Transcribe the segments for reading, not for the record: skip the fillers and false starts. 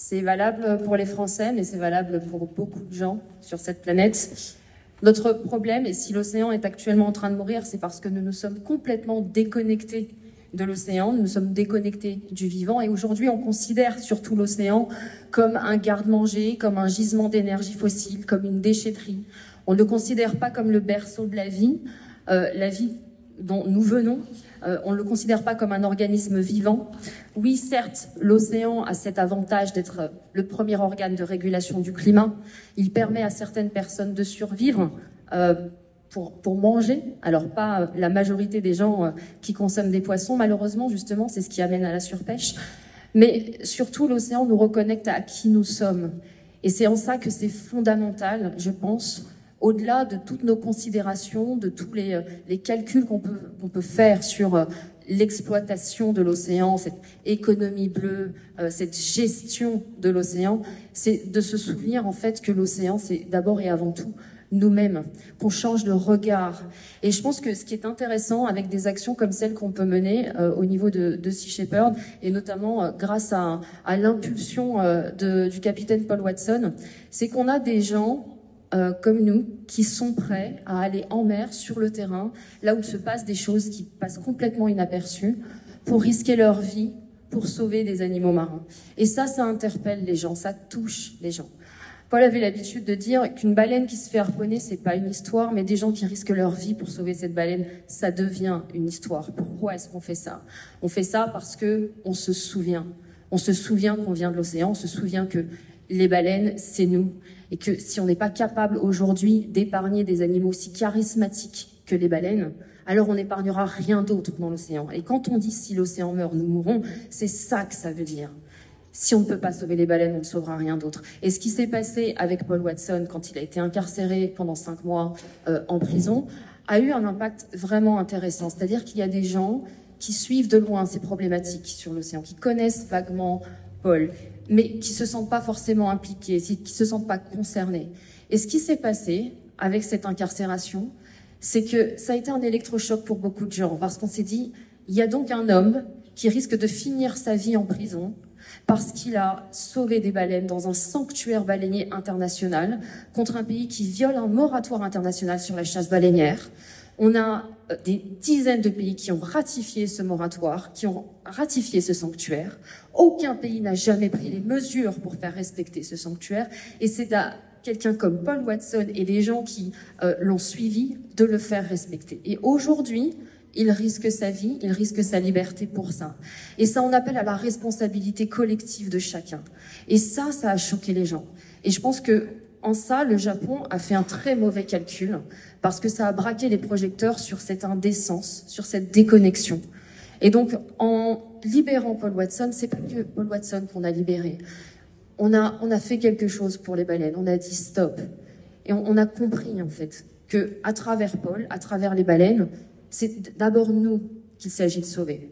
C'est valable pour les Français, mais c'est valable pour beaucoup de gens sur cette planète. Notre problème, et si l'océan est actuellement en train de mourir, c'est parce que nous nous sommes complètement déconnectés de l'océan, nous nous sommes déconnectés du vivant, et aujourd'hui on considère surtout l'océan comme un garde-manger, comme un gisement d'énergie fossile, comme une déchetterie. On ne le considère pas comme le berceau de la vie dont nous venons. On ne le considère pas comme un organisme vivant. Oui, certes, l'océan a cet avantage d'être le premier organe de régulation du climat. Il permet à certaines personnes de survivre pour manger. Alors pas la majorité des gens qui consomment des poissons, malheureusement, justement, c'est ce qui amène à la surpêche. Mais surtout, l'océan nous reconnecte à qui nous sommes. Et c'est en ça que c'est fondamental, je pense, au-delà de toutes nos considérations, de tous les calculs qu'on peut faire sur l'exploitation de l'océan, cette économie bleue, cette gestion de l'océan, c'est de se souvenir en fait que l'océan, c'est d'abord et avant tout nous-mêmes, qu'on change de regard. Et je pense que ce qui est intéressant avec des actions comme celles qu'on peut mener au niveau de Sea Shepherd, et notamment grâce à l'impulsion du capitaine Paul Watson, c'est qu'on a des gens comme nous, qui sont prêts à aller en mer, sur le terrain, là où se passent des choses qui passent complètement inaperçues, pour risquer leur vie, pour sauver des animaux marins. Et ça interpelle les gens, ça touche les gens. Paul avait l'habitude de dire qu'une baleine qui se fait harponner, c'est pas une histoire, mais des gens qui risquent leur vie pour sauver cette baleine, ça devient une histoire. Pourquoi est-ce qu'on fait ça? On fait ça parce que on se souvient. On se souvient qu'on vient de l'océan, on se souvient que les baleines, c'est nous. Et que si on n'est pas capable aujourd'hui d'épargner des animaux aussi charismatiques que les baleines, alors on n'épargnera rien d'autre dans l'océan. Et quand on dit si l'océan meurt, nous mourrons, c'est ça que ça veut dire. Si on ne peut pas sauver les baleines, on ne sauvera rien d'autre. Et ce qui s'est passé avec Paul Watson quand il a été incarcéré pendant 5 mois en prison a eu un impact vraiment intéressant. C'est-à-dire qu'il y a des gens qui suivent de loin ces problématiques sur l'océan, qui connaissent vaguement Paul, mais qui se sentent pas forcément impliqués, qui se sentent pas concernés. Et ce qui s'est passé avec cette incarcération, c'est que ça a été un électrochoc pour beaucoup de gens, parce qu'on s'est dit, il y a donc un homme qui risque de finir sa vie en prison parce qu'il a sauvé des baleines dans un sanctuaire baleinier international contre un pays qui viole un moratoire international sur la chasse baleinière. On a des dizaines de pays qui ont ratifié ce moratoire, qui ont ratifié ce sanctuaire. Aucun pays n'a jamais pris les mesures pour faire respecter ce sanctuaire. Et c'est à quelqu'un comme Paul Watson et les gens qui l'ont suivi de le faire respecter. Et aujourd'hui, il risque sa vie, il risque sa liberté pour ça. Et ça, on appelle à la responsabilité collective de chacun. Et ça a choqué les gens. Et je pense que en ça, le Japon a fait un très mauvais calcul parce que ça a braqué les projecteurs sur cette indécence, sur cette déconnexion. Et donc, en libérant Paul Watson, c'est pas que Paul Watson qu'on a libéré. On a fait quelque chose pour les baleines. On a dit stop. Et on a compris, en fait, que à travers Paul, à travers les baleines, c'est d'abord nous qu'il s'agit de sauver.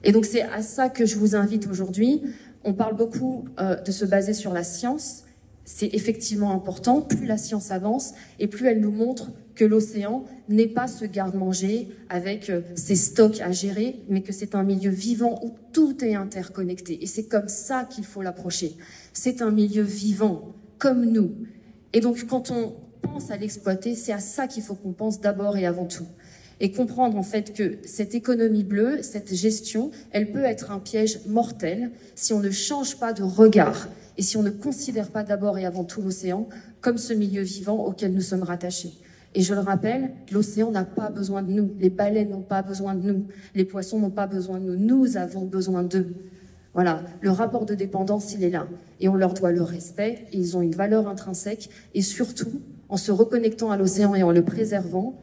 Et donc, c'est à ça que je vous invite aujourd'hui. On parle beaucoup de se baser sur la science. C'est effectivement important, plus la science avance et plus elle nous montre que l'océan n'est pas ce garde-manger avec ses stocks à gérer, mais que c'est un milieu vivant où tout est interconnecté. Et c'est comme ça qu'il faut l'approcher. C'est un milieu vivant, comme nous. Et donc quand on pense à l'exploiter, c'est à ça qu'il faut qu'on pense d'abord et avant tout. Et comprendre en fait que cette économie bleue, cette gestion, elle peut être un piège mortel si on ne change pas de regard et si on ne considère pas d'abord et avant tout l'océan comme ce milieu vivant auquel nous sommes rattachés. Et je le rappelle, l'océan n'a pas besoin de nous, les baleines n'ont pas besoin de nous, les poissons n'ont pas besoin de nous, nous avons besoin d'eux. Voilà, le rapport de dépendance, il est là. Et on leur doit le respect, et ils ont une valeur intrinsèque, et surtout, en se reconnectant à l'océan et en le préservant,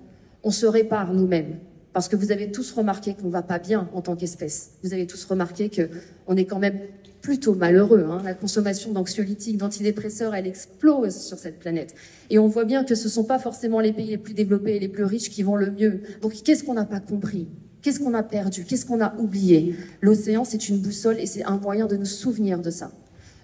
on se répare nous-mêmes. Parce que vous avez tous remarqué qu'on ne va pas bien en tant qu'espèce. Vous avez tous remarqué qu'on est quand même plutôt malheureux. Hein. La consommation d'anxiolytiques, d'antidépresseurs, elle explose sur cette planète. Et on voit bien que ce ne sont pas forcément les pays les plus développés et les plus riches qui vont le mieux. Donc qu'est-ce qu'on n'a pas compris? Qu'est-ce qu'on a perdu? Qu'est-ce qu'on a oublié? L'océan, c'est une boussole et c'est un moyen de nous souvenir de ça.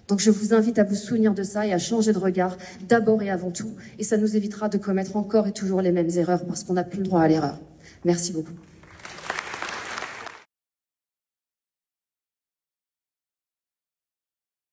Donc je vous invite à vous souvenir de ça et à changer de regard d'abord et avant tout. Et ça nous évitera de commettre encore et toujours les mêmes erreurs parce qu'on n'a plus le droit à l'erreur. Merci beaucoup.